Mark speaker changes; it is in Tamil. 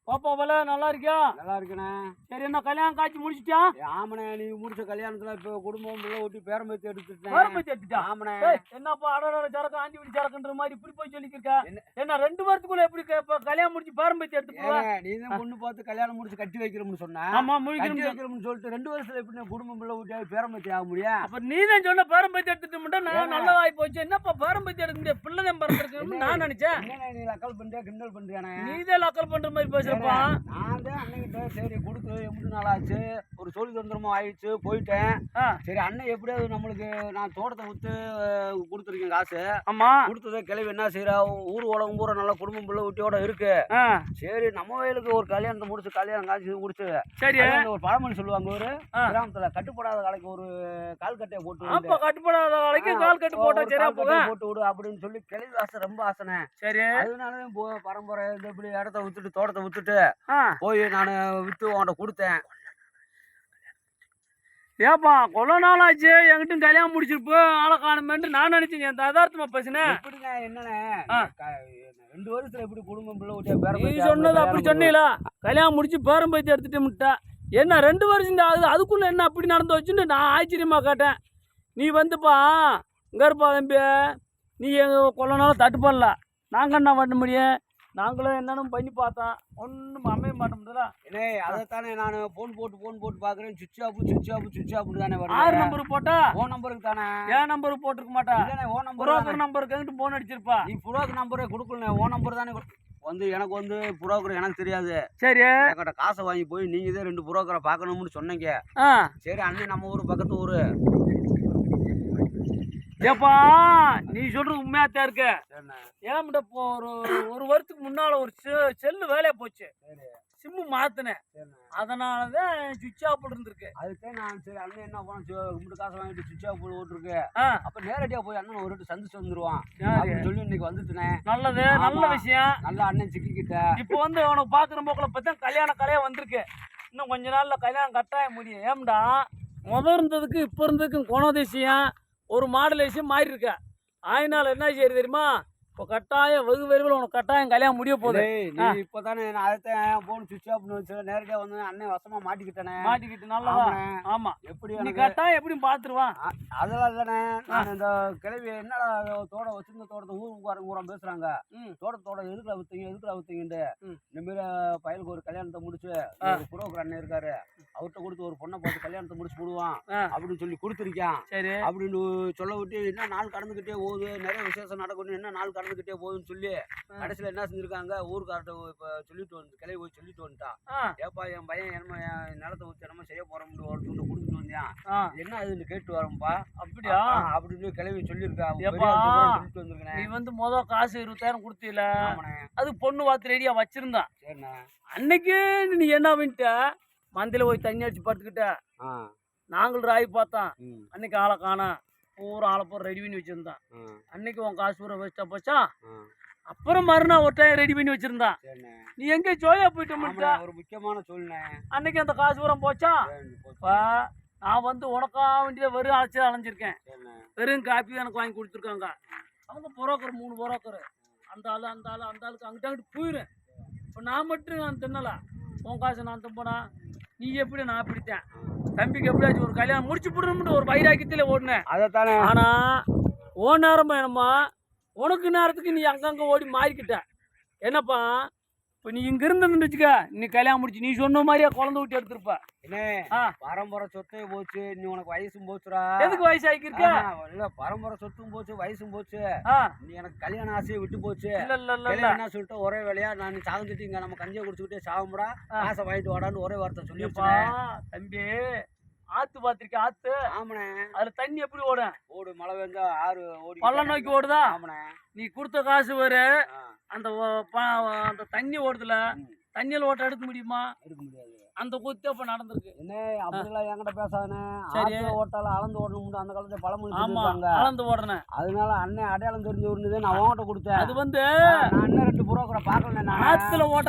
Speaker 1: பாப்பாவல நல்லா இருக்கியா?
Speaker 2: நல்லா இருக்கண்ணே.
Speaker 1: சரி, என்ன கல்யாணம் காட்சி முடிச்சிட்டியா?
Speaker 2: ஆமண்ணே, நீ முடிச்ச கல்யாணத்துல இப்போ குடும்பம் பிள்ளை ஊட்டி பேரம்பத்தி எடுத்துட்டேன்.
Speaker 1: பேரம்பத்தி எடுத்துட்டா?
Speaker 2: ஆமண்ணே.
Speaker 1: என்னப்பா அடட சரக்கு ஆண்டி விடி சரக்குன்ற மாதிரி இப்படி போய் சொல்லிக்கிருக்க? என்ன 2 வாரத்துக்குள்ள எப்படி கல்யாணம் முடிச்சு பேரம்பத்தி எடுத்து போவ?
Speaker 2: நீ தான் பொண்ணு பார்த்து கல்யாணம் முடிச்சு கட்டி வைக்கிறோம்னு சொன்ன.
Speaker 1: ஆமா,
Speaker 2: கட்டி வைக்கிறோம்னு சொல்லிட்டு 2 வருஷத்துல எப்படி குடும்பம் பிள்ளை ஊட்டி பேரம்பத்தி ஆக முடியும்?
Speaker 1: அப்ப நீ தான் சொன்ன பேரம்பத்தி எடுத்துட்டு மட்டும் நான் நல்லதாயி போச்சு. என்னப்பா பேரம்பத்தி எடுக்க முடியாது, பிள்ளை தான் பிறந்திருக்குன்னு நான் நினைச்சேன்.
Speaker 2: நீ லக்கல் பண்றியா கிண்டல் பண்றியானே?
Speaker 1: நீ தான் லக்கல் பண்ற மாதிரி பேசுறப்பா.
Speaker 2: நான் தான் அண்ணன்கிட்ட சரி கொடுத்து 8 நாள் ஆச்சு, ஒரு சொல்லி தந்திரமா ஆயிடுச்சு, போயிட்டேன். சரி அண்ணன் எப்படியாவது நம்மளுக்கு நான் தோட்டத்தை வித்து கொடுத்துருக்கேன் காசு.
Speaker 1: ஆமா,
Speaker 2: கொடுத்ததை கிளவி என்ன செய்யறா, ஊர் உலகம் பூரா நல்லா குடும்பம் பிள்ளை ஊட்டியோட இருக்கு. சரி நம்ம வயலுக்கு ஒரு கல்யாணத்தை முடிச்சு கல்யாணம் காட்சி முடிச்சு சரி ஒரு பழமொழி சொல்லுவாங்க, ஒரு கிராமத்துல கட்டுப்படாத காலைக்கு ஒரு கால் கட்டையை போட்டு
Speaker 1: கட்டுப்படாத காலைக்கு கால் கட்டு போட்டா சரியா
Speaker 2: போட்டு விடு அப்படின்னு சொல்லி கிளவி ஆசை ரொம்ப ஆசைனே.
Speaker 1: சரி,
Speaker 2: அதனாலதான் பரம்பரை இப்படி இடத்த வித்துட்டு தோட்டத்தை வித்துட்டு போய் நான் வித்து உன்கிட்ட கொடுத்தேன்.
Speaker 1: ஏப்பா கொள்ள நாள் ஆச்சு, என்கிட்ட கல்யாணம் முடிச்சிருப்போ ஆளை காணுமேன்ட்டு நான் நினைச்சேன். என் யதார்த்தமா பேசுனேன்.
Speaker 2: எப்படிங்க என்னண்ணே 2 வருஷத்துல எப்படி குடும்பம் பிள்ளை ஊட்டியா
Speaker 1: நீ சொன்னது அப்படி சொன்னீங்களா? கல்யாணம் முடிச்சு பேரம்பத்தி எடுத்துட்டு முட்டா என்ன 2 வருஷம் ஆகுது, அதுக்குள்ள என்ன அப்படி நடந்து வச்சுன்னு நான் ஆச்சரியமா கேட்டேன். நீ வந்துப்பா இங்க இருப்பா தம்பி, நீ எங்க கொள்ள நாள் தட்டு பண்ணல, நாங்க என்ன பண்ண முடியும்? நாங்களும் என்னன்னு பண்ணி பார்த்தோம், ஒன்றும் அமைய மாட்டோம்ல.
Speaker 2: ஏ அதைத்தானே நான் போன் போட்டு பாக்குறேன், சுவிட்ச் ஆஃப் தானே வரும்.
Speaker 1: 6 நம்பர் போட்டா
Speaker 2: ஓ நம்பருக்கு தானே,
Speaker 1: ஏன் நம்பர் போட்டிருக்க மாட்டா?
Speaker 2: ஓ நம்பர்
Speaker 1: புரோக்கர் நம்பருக்கு போன் அடிச்சிருப்பா.
Speaker 2: நீ புரோக்கர் நம்பரே கொடுக்கல, ஓ நம்பர் தானே வந்து எனக்கு வந்து புரோக்கர் எனக்கு தெரியாது.
Speaker 1: சரி,
Speaker 2: என்கிட்ட காசை வாங்கி போய் நீங்க தான் 2 புரோக்கரை பார்க்கணும்னு சொன்னீங்க. சரி அண்ணன் நம்ம ஊர் பக்கத்து ஊரு.
Speaker 1: ஏப்பா நீ சொல்றது உண்மையாத்தான் இருக்கு. ஏன்டா ஒரு வருஷத்துக்கு முன்னால ஒரு செல்லு வேலையா போச்சு, சிம்மு மாத்தினேன், அதனாலதான் சுவிட்ச் ஆஃப் இருந்திருக்கு.
Speaker 2: அதுக்கே நான் சரி அண்ணன் என்ன பண்ண காசை வாங்கிட்டு சுவிட்ச் ஆஃப் போட்டுருக்கு, அப்ப நேரடியா போய் அண்ணன் ஒரு வாட்டி சந்திச்சு வந்துருவான் அப்படின்னு சொல்லி இன்னைக்கு வந்துட்டுனேன்.
Speaker 1: நல்லது, நல்ல விஷயம்.
Speaker 2: நல்ல அண்ணன் சிக்கிக்கிட்ட.
Speaker 1: இப்போ வந்து அவனுக்கு பாக்குற போக்குல பார்த்தா கல்யாண வந்திருக்கு. இன்னும் கொஞ்ச நாள்ல கல்யாணம் கட்டாயம் முடியும். ஏம்டா இருந்ததுக்கு இப்ப இருந்ததுக்கும் குணதிசயம் ஒரு மாடலேஷன் மாறி இருக்க. ஆயினால என்ன செய்யுது தெரியுமா? இப்போ கட்டாயம் வெகு விரைவில் உனக்கு கட்டாயம் கல்யாணம் முடிய போகுது.
Speaker 2: நீ இப்பதானே நான் அதைத்தான் போன் சுவிட்ச் ஆஃப் வச்சு நேரடியா வந்து அண்ணன் வசமா மாட்டிக்கிட்டு நல்லதா.
Speaker 1: ஆமா,
Speaker 2: எப்படி
Speaker 1: நீ கட்டாயம் எப்படியும் பாத்துருவான்.
Speaker 2: அதெல்லாம் இல்லைண்ணே, நான் இந்த கிளவி என்னடா தோட வச்சிருந்த தோட்டத்தை ஊரம் பேசுறாங்க, தோட்டத்தோட எதுக்குல வித்தீங்கன்ட்டு. இந்த மாதிரி பயலுக்கு ஒரு கல்யாணத்தை முடிச்சு ஒரு புரோக்கர் அண்ணன் இருக்காரு, அவர்கிட்ட கொடுத்து ஒரு பொண்ணை பார்த்து கல்யாணத்தை முடிச்சு போடுவான் அப்படின்னு சொல்லி கொடுத்துருக்கான். சரி அப்படின்னு சொல்ல விட்டு என்ன நாள் கடந்துகிட்டே போகுது, நிறைய விசேஷம் நடக்கணும், என்ன நாள் கடந்துகிட்டே போகுதுன்னு சொல்லி கடைசியில என்ன செஞ்சிருக்காங்க, ஊருக்கார்ட்ட இப்ப சொல்லிட்டு வந்து கிளை போய் சொல்லிட்டு வந்துட்டான். ஏப்பா என் பையன் என்னமோ என் நிலத்தை வச்சு என்னமோ செய்ய போறோம்னு ஒரு துண்டு கொடுத்துட்டு வந்தான், என்ன அதுன்னு கேட்டு வரம்பா அப்படியா அப்படின்னு கிளவி சொல்லியிருக்கா. சொல்லிட்டு வந்திருக்கேன்.
Speaker 1: நீ வந்து காசு 20,000 கொடுத்தீல, அது பொண்ணு பார்த்து ரெடியா வச்சிருந்தான். சரிண்ணா, அன்னைக்கு நீ என்ன பண்ணிட்ட, மந்தில போய் தண்ணி அடிச்சு படுத்துக்கிட்ட. நாங்களும் ராய் பார்த்தோம், அன்னைக்கு ஆளை காணா, பூரா ஆளை பூரா ரெடி பண்ணி வச்சிருந்தான். அன்னைக்கு உன் காசு பூரா வச்சா போச்சா. அப்புறம் மறுநாள் ஒரு டைம் ரெடி பண்ணி வச்சிருந்தான். நீ எங்க ஜோயா போயிட்டு முடிச்சா
Speaker 2: ஒரு முக்கியமான சொல்லுனே,
Speaker 1: அன்னைக்கு அந்த காசு பூரா போச்சா. நான் வந்து உனக்கா வேண்டிய வெறும் அலைஞ்சிருக்கேன், வெறும் காப்பி எனக்கு வாங்கி கொடுத்துருக்காங்க. அவங்க புரோக்கர் 3 புரோக்கர், அந்த ஆளுக்கு அங்கிட்ட போயிடும். இப்போ நான் மட்டும் நான் தின்னல, உன் காசு நான் தின்பனா, நீ எப்படி நான் அப்படித்தேன். தம்பிக்கு எப்படியாச்சும் ஒரு கல்யாணம் முடிச்சு போடணும்னு ஒரு வைராக்கியத்தில் ஓடினேன்.
Speaker 2: அதைத்தானே.
Speaker 1: ஆனா ஓ நேரமா என்னம்மா உனக்கு நேரத்துக்கு நீ அங்கங்க ஓடி மாறிக்கிட்ட. என்னப்பா இப்போ நீ இங்க இருந்துன்னு வச்சுக்க, நீ கல்யாணம் முடிச்சு நீ சொன்ன மாதிரியா குழந்தை விட்டு எடுத்துருப்ப.
Speaker 2: பரம்பரை சொத்தையும் போச்சு, நீ உனக்கு வயசும் போச்சுடா.
Speaker 1: எதுக்கு வயசு ஆகிருக்க?
Speaker 2: இல்ல பரம்பரை சொத்தும் போச்சு, வயசும் போச்சு, நீ எனக்கு கல்யாண ஆசையை விட்டு போச்சு. என்ன சொல்லிட்டு ஒரே வேலையா நான் சாகுந்துட்டு இங்க நம்ம கஞ்சியை குடிச்சுக்கிட்டே சாகும்டா, காசை வாங்கிட்டு வாடான்னு ஒரே வார்த்தை சொல்லிப்பா.
Speaker 1: தம்பி ஆத்து பாத்திருக்க, ஆத்து.
Speaker 2: ஆமனே.
Speaker 1: அதுல தண்ணி எப்படி ஓடு
Speaker 2: மழை பெஞ்சா ஆறு ஓடி
Speaker 1: பள்ளம் நோக்கி ஓடுதா.
Speaker 2: ஆமனே.
Speaker 1: நீ கொடுத்த காசு வர அந்த தண்ணி ஓடுதுல, தண்ணியில ஓட்ட எடுக்க முடியுமா?
Speaker 2: எடுக்க முடியாது.
Speaker 1: அந்த கூத்து அப்ப நடந்திருக்கு.
Speaker 2: என்ன அப்படிலாம் என்கிட்ட பேசாதே. சரி ஓட்டால அளந்து ஓடணும், அந்த காலத்துல பழமொழி சொல்லுவாங்க,
Speaker 1: அளந்து ஓடுறேன்.
Speaker 2: அதனால அண்ணன் அடையாளம் தெரிஞ்சு விருந்தது நான் உன்கிட்ட கொடுத்தேன்.
Speaker 1: அது வந்து
Speaker 2: நான் அண்ணன் 2 புரோக்கரை பார்க்கல, நான்
Speaker 1: ஆத்துல ஓட்ட